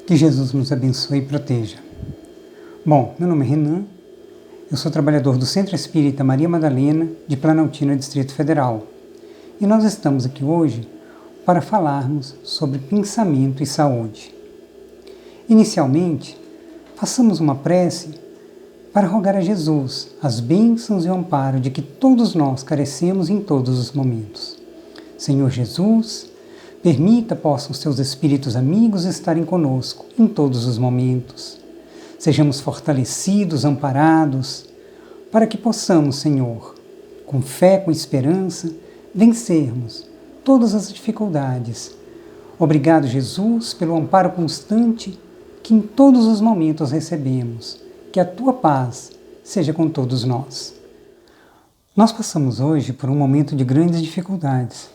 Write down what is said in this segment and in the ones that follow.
Que Jesus nos abençoe e proteja. Bom, meu nome é Renan, eu sou trabalhador do Centro Espírita Maria Madalena, de Planaltina, Distrito Federal. E nós estamos aqui hoje para falarmos sobre pensamento e saúde. Inicialmente, façamos uma prece para rogar a Jesus as bênçãos e o amparo de que todos nós carecemos em todos os momentos. Senhor Jesus, permita possam os teus espíritos amigos estarem conosco em todos os momentos. Sejamos fortalecidos, amparados, para que possamos, Senhor, com fé, com esperança, vencermos todas as dificuldades. Obrigado, Jesus, pelo amparo constante que em todos os momentos recebemos. Que a tua paz seja com todos nós. Nós passamos hoje por um momento de grandes dificuldades.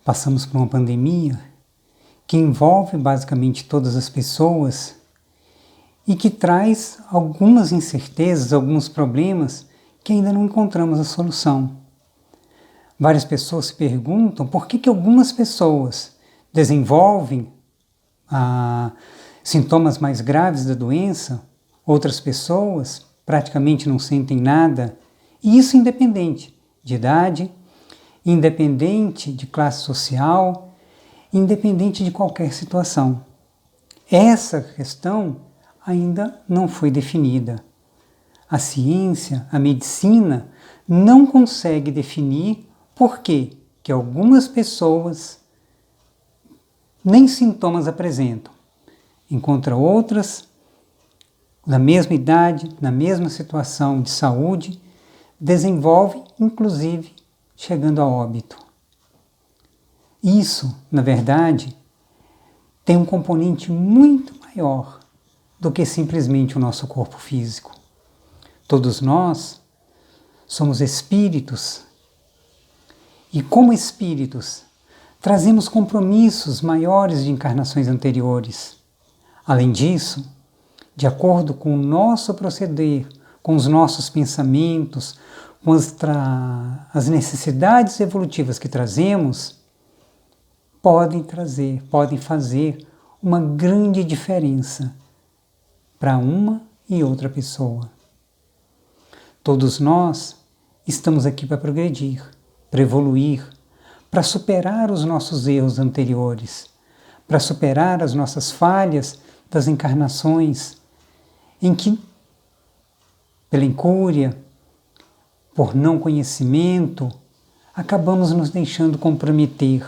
Passamos por uma pandemia que envolve basicamente todas as pessoas e que traz algumas incertezas, alguns problemas que ainda não encontramos a solução. Várias pessoas se perguntam por que algumas pessoas desenvolvem sintomas mais graves da doença, outras pessoas praticamente não sentem nada, e isso independente de idade, independente de classe social, independente de qualquer situação. Essa questão ainda não foi definida. A ciência, a medicina, não consegue definir por que algumas pessoas nem sintomas apresentam, enquanto outras, na mesma idade, na mesma situação de saúde, desenvolvem, inclusive, chegando a óbito. Isso, na verdade, tem um componente muito maior do que simplesmente o nosso corpo físico. Todos nós somos espíritos e, como espíritos, trazemos compromissos maiores de encarnações anteriores. Além disso, de acordo com o nosso proceder, com os nossos pensamentos, com as necessidades evolutivas que trazemos, podem fazer uma grande diferença para uma e outra pessoa. Todos nós estamos aqui para progredir, para evoluir, para superar os nossos erros anteriores, para superar as nossas falhas das encarnações em que, pela incúria, por não conhecimento, acabamos nos deixando comprometer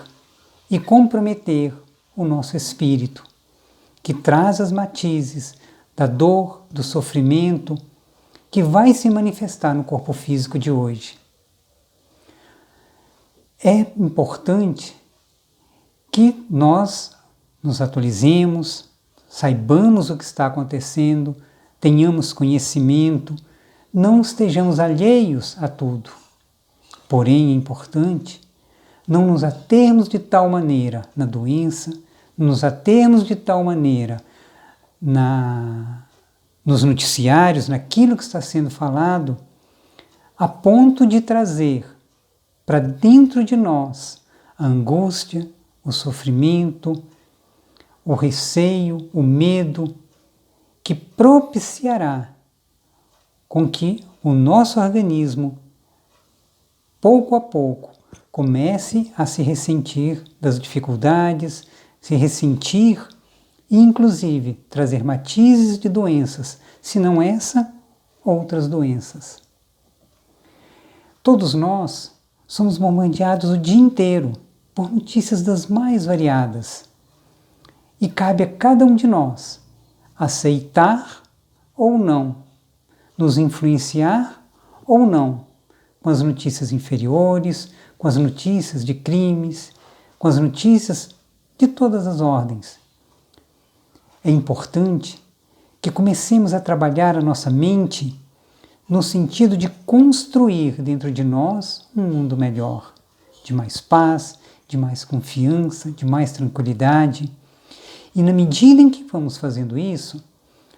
e comprometer o nosso espírito, que traz as matizes da dor, do sofrimento, que vai se manifestar no corpo físico de hoje. É importante que nós nos atualizemos, saibamos o que está acontecendo, tenhamos conhecimento, não estejamos alheios a tudo. Porém, é importante não nos atermos de tal maneira na doença, nos atermos de tal maneira nos noticiários, naquilo que está sendo falado, a ponto de trazer para dentro de nós a angústia, o sofrimento, o receio, o medo, que propiciará com que o nosso organismo, pouco a pouco, comece a se ressentir das dificuldades, se ressentir e, inclusive, trazer matizes de doenças, se não essa, outras doenças. Todos nós somos bombardeados o dia inteiro por notícias das mais variadas. E cabe a cada um de nós aceitar ou não, nos influenciar ou não, com as notícias inferiores, com as notícias de crimes, com as notícias de todas as ordens. É importante que comecemos a trabalhar a nossa mente no sentido de construir dentro de nós um mundo melhor, de mais paz, de mais confiança, de mais tranquilidade. E na medida em que vamos fazendo isso,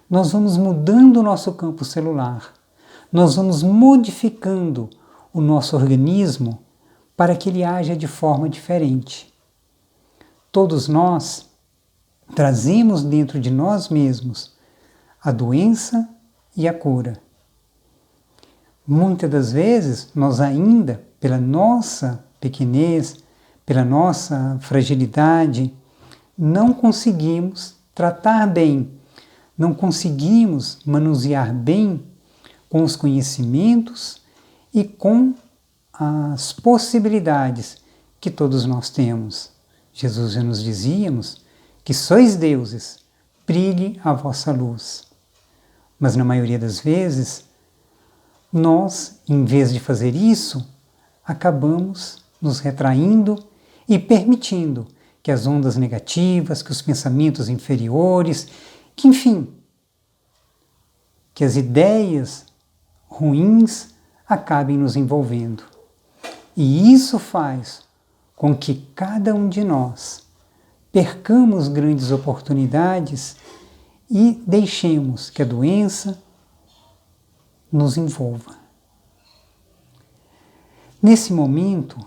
nós vamos mudando o nosso campo celular, nós vamos modificando o nosso organismo para que ele haja de forma diferente. Todos nós trazemos dentro de nós mesmos a doença e a cura. Muitas das vezes, nós ainda, pela nossa pequenez, pela nossa fragilidade, não conseguimos tratar bem, não conseguimos manusear bem com os conhecimentos e com as possibilidades que todos nós temos. Jesus já nos dizíamos que sois deuses, brilhe a vossa luz. Mas na maioria das vezes, nós, em vez de fazer isso, acabamos nos retraindo e permitindo que as ondas negativas, que os pensamentos inferiores, que enfim, que as ideias ruins acabem nos envolvendo. E isso faz com que cada um de nós percamos grandes oportunidades e deixemos que a doença nos envolva. Nesse momento,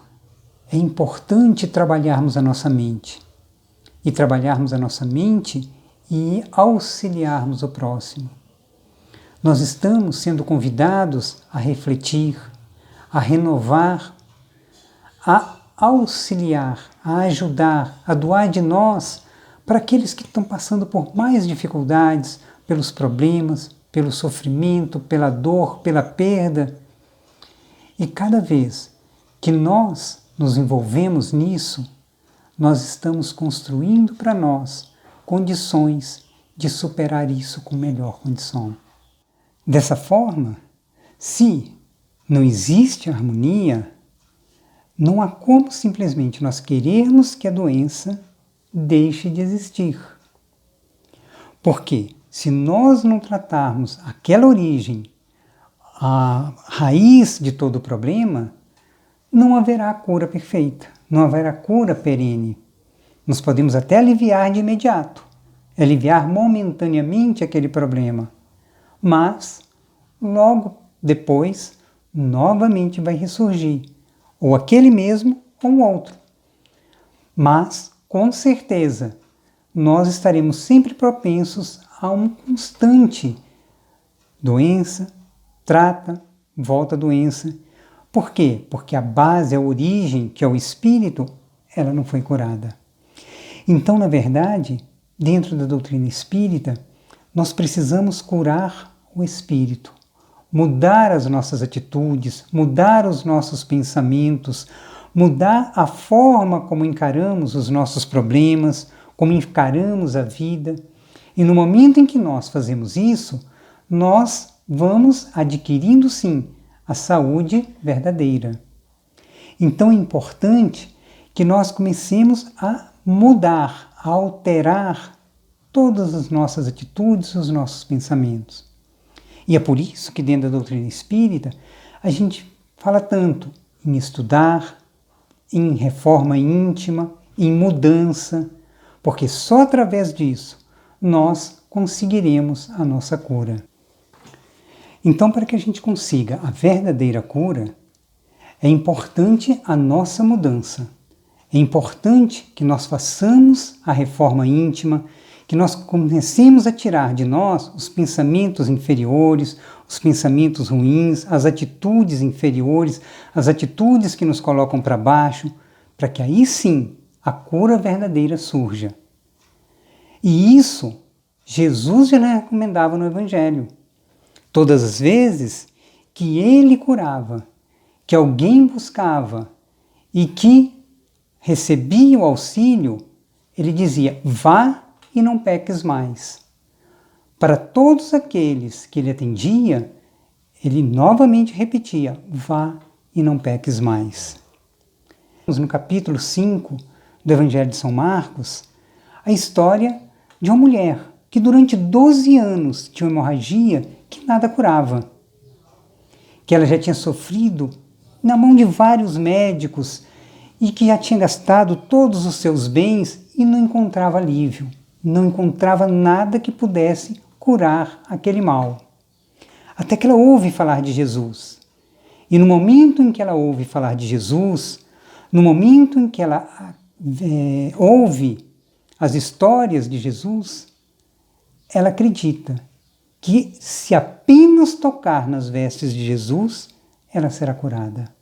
é importante trabalharmos a nossa mente. E trabalharmos a nossa mente e auxiliarmos o próximo. Nós estamos sendo convidados a refletir, a renovar, a auxiliar, a ajudar, a doar de nós para aqueles que estão passando por mais dificuldades, pelos problemas, pelo sofrimento, pela dor, pela perda. E cada vez que nós nos envolvemos nisso, nós estamos construindo para nós condições de superar isso com melhor condição. Dessa forma, se não existe harmonia, não há como simplesmente nós querermos que a doença deixe de existir. Porque se nós não tratarmos aquela origem, a raiz de todo o problema, não haverá cura perfeita, não haverá cura perene. Nós podemos até aliviar de imediato, aliviar momentaneamente aquele problema, mas logo depois novamente vai ressurgir, ou aquele mesmo ou outro. Mas, com certeza, nós estaremos sempre propensos a um constante doença, trata, volta a doença. Por quê? Porque a base, a origem, que é o espírito, ela não foi curada. Então, na verdade, dentro da doutrina espírita, nós precisamos curar o espírito, mudar as nossas atitudes, mudar os nossos pensamentos, mudar a forma como encaramos os nossos problemas, como encaramos a vida. E no momento em que nós fazemos isso, nós vamos adquirindo, sim, a saúde verdadeira. Então é importante que nós comecemos a mudar, a alterar todas as nossas atitudes, os nossos pensamentos. E é por isso que dentro da doutrina espírita a gente fala tanto em estudar, em reforma íntima, em mudança, porque só através disso nós conseguiremos a nossa cura. Então, para que a gente consiga a verdadeira cura, é importante a nossa mudança. É importante que nós façamos a reforma íntima, que nós comecemos a tirar de nós os pensamentos inferiores, os pensamentos ruins, as atitudes inferiores, as atitudes que nos colocam para baixo, para que aí sim a cura verdadeira surja. E isso Jesus já recomendava no Evangelho. Todas as vezes que ele curava, que alguém buscava e que recebia o auxílio, ele dizia: vá e não peques mais. Para todos aqueles que ele atendia, ele novamente repetia: vá e não peques mais. No capítulo 5 do Evangelho de São Marcos, a história de uma mulher que durante 12 anos tinha uma hemorragia que nada curava. Que ela já tinha sofrido na mão de vários médicos e que já tinha gastado todos os seus bens e não encontrava alívio, não encontrava nada que pudesse curar aquele mal. Até que ela ouve falar de Jesus. E no momento em que ela ouve falar de Jesus, no momento em que ela ouve as histórias de Jesus, ela acredita que se apenas tocar nas vestes de Jesus, ela será curada.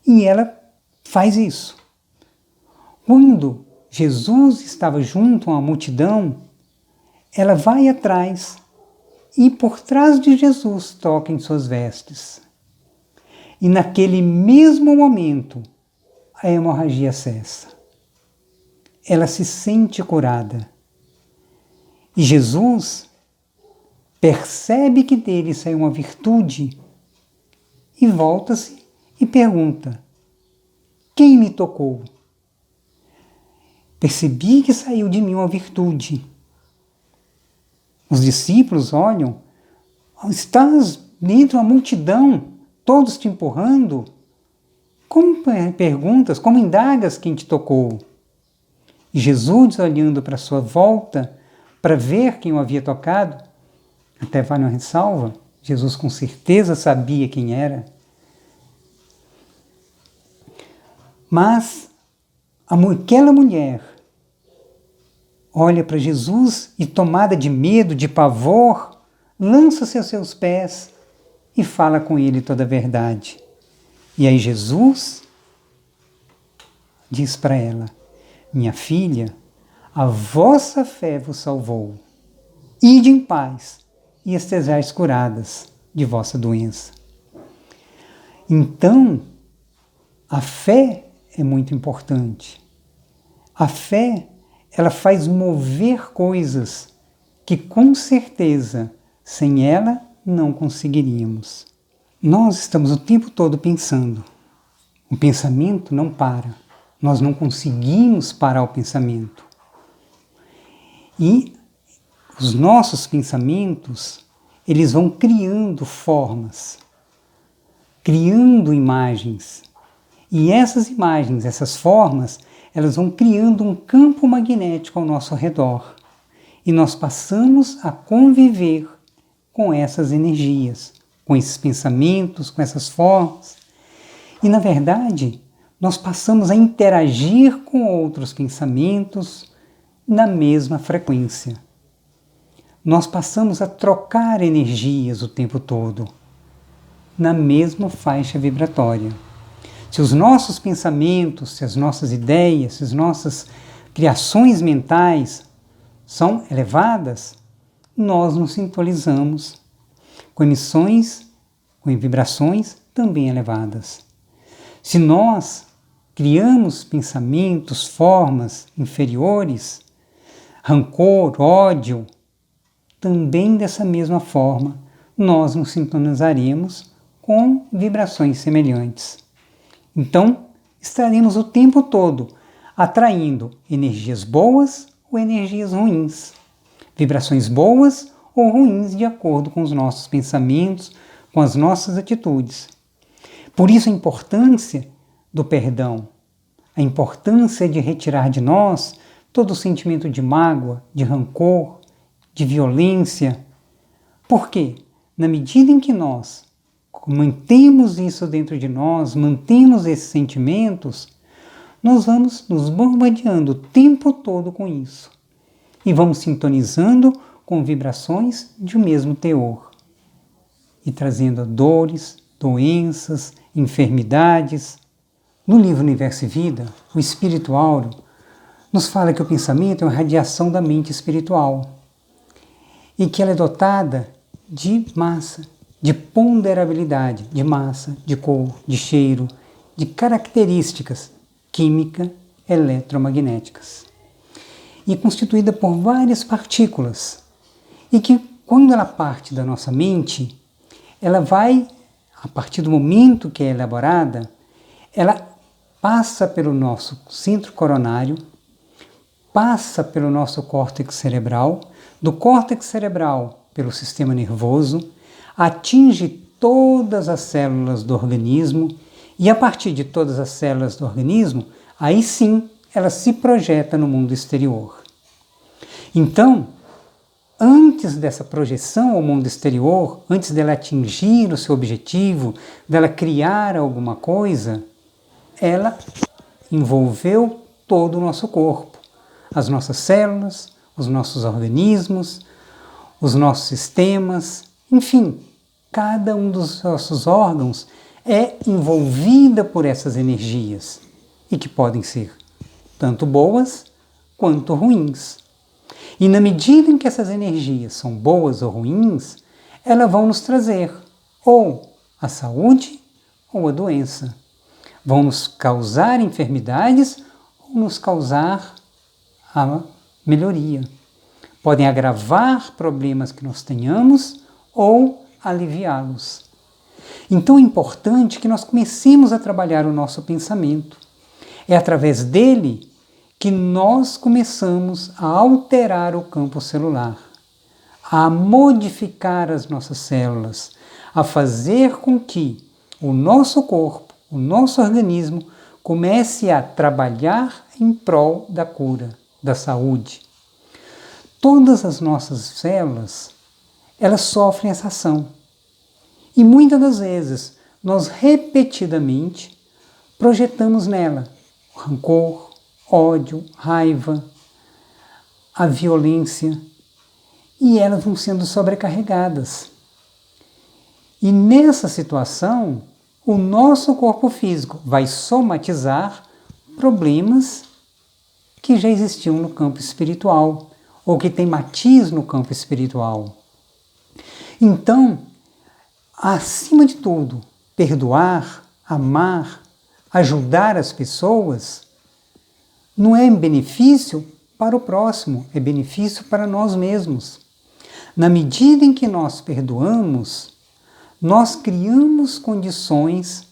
E ela faz isso. Quando Jesus estava junto a uma multidão, ela vai atrás e por trás de Jesus toca em suas vestes. E naquele mesmo momento, a hemorragia cessa. Ela se sente curada. E Jesus percebe que dele saiu uma virtude e volta-se e pergunta: quem me tocou? Percebi que saiu de mim uma virtude. Os discípulos olham, estás dentro de uma multidão, todos te empurrando. Como perguntas, como indagas quem te tocou? E Jesus, olhando para sua volta, para ver quem o havia tocado, até vale uma ressalva, Jesus com certeza sabia quem era. Mas aquela mulher olha para Jesus e, tomada de medo, de pavor, lança-se aos seus pés e fala com ele toda a verdade. E aí Jesus diz para ela: minha filha, a vossa fé vos salvou. Ide em paz e estejais curadas de vossa doença. Então, a fé é muito importante. A fé, ela faz mover coisas que com certeza sem ela não conseguiríamos. Nós estamos o tempo todo pensando. O pensamento não para. Nós não conseguimos parar o pensamento. E os nossos pensamentos, eles vão criando formas, criando imagens. E essas imagens, essas formas, elas vão criando um campo magnético ao nosso redor. E nós passamos a conviver com essas energias, com esses pensamentos, com essas formas. E, na verdade, nós passamos a interagir com outros pensamentos na mesma frequência. Nós passamos a trocar energias o tempo todo, na mesma faixa vibratória. Se os nossos pensamentos, se as nossas ideias, se as nossas criações mentais são elevadas, nós nos sintonizamos com emissões, com vibrações também elevadas. Se nós criamos pensamentos, formas inferiores, rancor, ódio, também dessa mesma forma nós nos sintonizaremos com vibrações semelhantes. Então, estaremos o tempo todo atraindo energias boas ou energias ruins, vibrações boas ou ruins de acordo com os nossos pensamentos, com as nossas atitudes. Por isso a importância do perdão, a importância de retirar de nós todo o sentimento de mágoa, de rancor, de violência. Por quê? Na medida em que nós mantemos isso dentro de nós, mantemos esses sentimentos, nós vamos nos bombardeando o tempo todo com isso. E vamos sintonizando com vibrações de um mesmo teor. E trazendo dores, doenças, enfermidades. No livro Universo e Vida, o Espírito Áureo nos fala que o pensamento é uma radiação da mente espiritual. E que ela é dotada de massa, de ponderabilidade, de massa, de cor, de cheiro, de características química eletromagnéticas. E constituída por várias partículas. E que quando ela parte da nossa mente, ela vai, a partir do momento que é elaborada, ela passa pelo nosso centro coronário, passa pelo nosso córtex cerebral, do córtex cerebral pelo sistema nervoso, atinge todas as células do organismo e a partir de todas as células do organismo, aí sim ela se projeta no mundo exterior. Então, antes dessa projeção ao mundo exterior, antes dela atingir o seu objetivo, dela criar alguma coisa, ela envolveu todo o nosso corpo, as nossas células, os nossos organismos, os nossos sistemas, enfim, cada um dos nossos órgãos é envolvida por essas energias e que podem ser tanto boas quanto ruins. E na medida em que essas energias são boas ou ruins, elas vão nos trazer ou a saúde ou a doença. Vão nos causar enfermidades ou nos causar a melhoria. Podem agravar problemas que nós tenhamos ou aliviá-los. Então é importante que nós comecemos a trabalhar o nosso pensamento. É através dele que nós começamos a alterar o campo celular, a modificar as nossas células, a fazer com que o nosso corpo, o nosso organismo, comece a trabalhar em prol da cura, da saúde. Todas as nossas células, elas sofrem essa ação. E muitas das vezes, nós repetidamente projetamos nela o rancor, ódio, raiva, a violência, e elas vão sendo sobrecarregadas. E nessa situação, o nosso corpo físico vai somatizar problemas que já existiam no campo espiritual, ou que tem matiz no campo espiritual. Então, acima de tudo, perdoar, amar, ajudar as pessoas, não é benefício para o próximo, é benefício para nós mesmos. Na medida em que nós perdoamos, nós criamos condições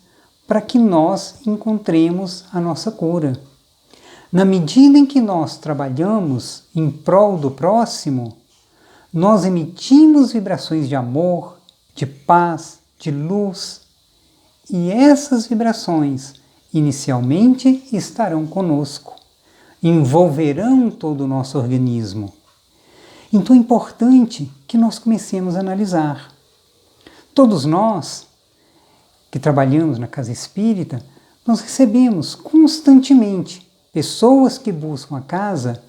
para que nós encontremos a nossa cura. Na medida em que nós trabalhamos em prol do próximo, nós emitimos vibrações de amor, de paz, de luz, e essas vibrações inicialmente estarão conosco, envolverão todo o nosso organismo. Então é importante que nós comecemos a analisar. Todos nós que trabalhamos na casa espírita, nós recebemos constantemente pessoas que buscam a casa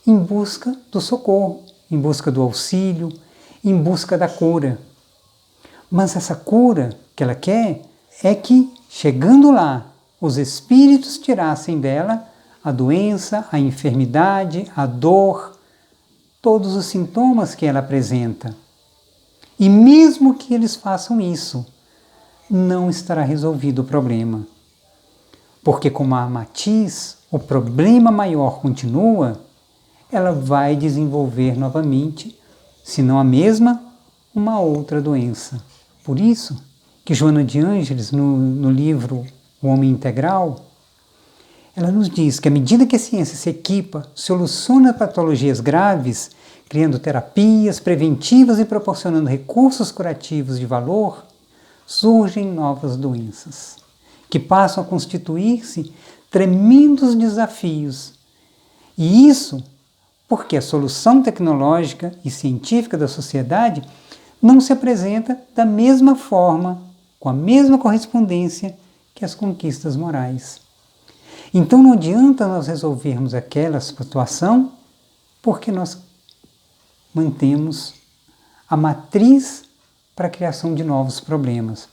em busca do socorro, em busca do auxílio, em busca da cura. Mas essa cura que ela quer é que, chegando lá, os espíritos tirassem dela a doença, a enfermidade, a dor, todos os sintomas que ela apresenta. E mesmo que eles façam isso, não estará resolvido o problema. Porque como a matiz, o problema maior continua, ela vai desenvolver novamente, se não a mesma, uma outra doença. Por isso que Joana de Ângeles, no livro O Homem Integral, ela nos diz que à medida que a ciência se equipa, soluciona patologias graves, criando terapias preventivas e proporcionando recursos curativos de valor, surgem novas doenças, que passam a constituir-se tremendos desafios. E isso porque a solução tecnológica e científica da sociedade não se apresenta da mesma forma, com a mesma correspondência que as conquistas morais. Então não adianta nós resolvermos aquela situação porque nós mantemos a matriz para a criação de novos problemas.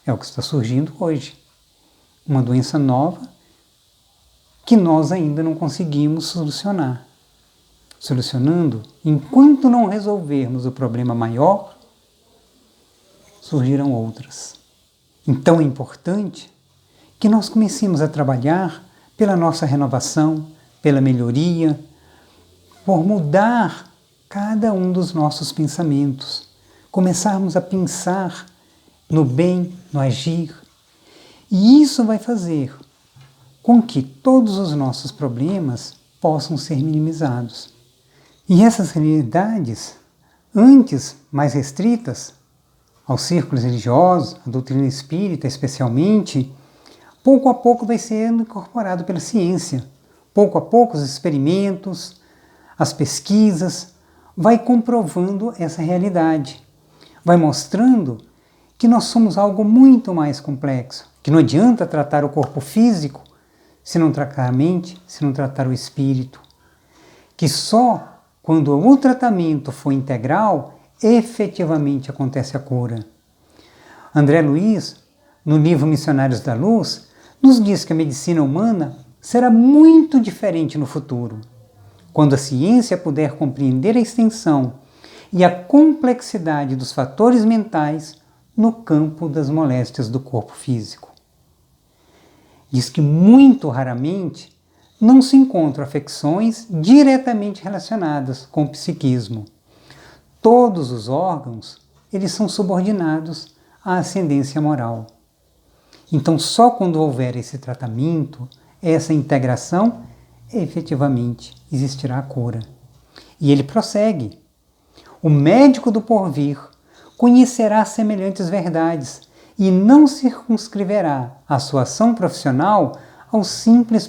É o que está surgindo hoje. Uma doença nova que nós ainda não conseguimos solucionar. Solucionando, enquanto não resolvermos o problema maior, surgirão outras. Então é importante que nós comecemos a trabalhar pela nossa renovação, pela melhoria, por mudar cada um dos nossos pensamentos, começarmos a pensar no bem, no agir. E isso vai fazer com que todos os nossos problemas possam ser minimizados. E essas realidades, antes mais restritas aos círculos religiosos, à doutrina espírita especialmente, pouco a pouco vai sendo incorporado pela ciência. Pouco a pouco os experimentos, as pesquisas, vai comprovando essa realidade. Vai mostrando que nós somos algo muito mais complexo, que não adianta tratar o corpo físico se não tratar a mente, se não tratar o espírito. que só quando o tratamento for integral, efetivamente acontece a cura. André Luiz, no livro Missionários da Luz, nos diz que a medicina humana será muito diferente no futuro, quando a ciência puder compreender a extensão e a complexidade dos fatores mentais no campo das moléstias do corpo físico. Diz que muito raramente não se encontram afecções diretamente relacionadas com o psiquismo. Todos os órgãos, eles são subordinados à ascendência moral. Então, só quando houver esse tratamento, essa integração, efetivamente existirá a cura. E ele prossegue. O médico do porvir conhecerá semelhantes verdades e não circunscreverá a sua ação profissional ao simples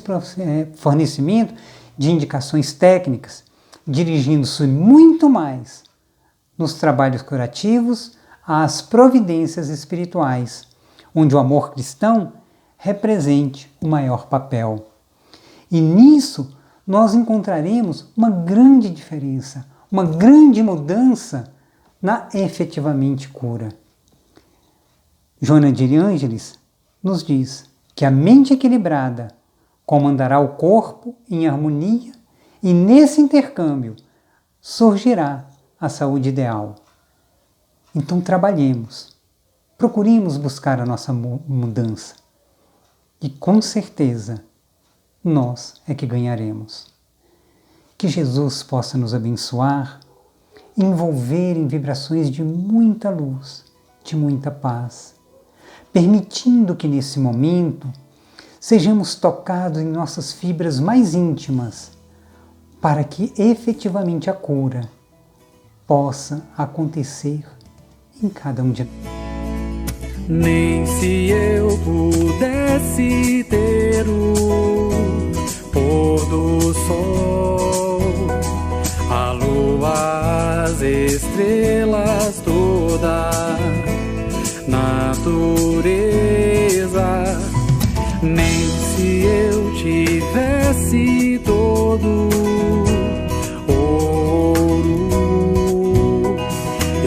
fornecimento de indicações técnicas, dirigindo-se muito mais nos trabalhos curativos às providências espirituais, onde o amor cristão represente o maior papel. E nisso nós encontraremos uma grande diferença, uma grande mudança na efetivamente cura. Joana de Ângeles nos diz que a mente equilibrada comandará o corpo em harmonia e nesse intercâmbio surgirá a saúde ideal. Então trabalhemos, procuremos buscar a nossa mudança e com certeza nós é que ganharemos. Que Jesus possa nos abençoar, envolver em vibrações de muita luz, de muita paz, permitindo que nesse momento sejamos tocados em nossas fibras mais íntimas, para que efetivamente a cura possa acontecer em cada um de nós. Nem se eu pudesse ter o pôr do sol, a lua, as estrelas, toda natureza, nem se eu tivesse todo ouro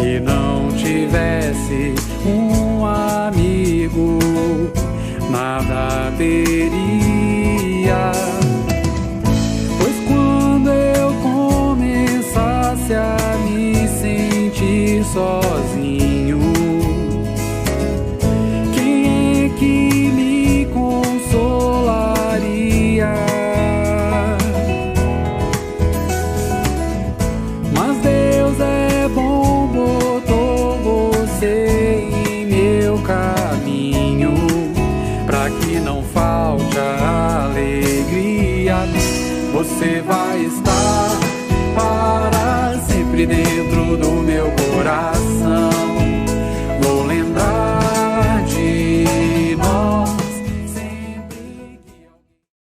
e não tivesse um amigo, nada teria. Pois quando eu começasse a me sentir sozinho, quem é que me consolaria? Mas Deus é bom, botou você em meu caminho, pra que não falte a alegria. Você vai estar para sempre dentro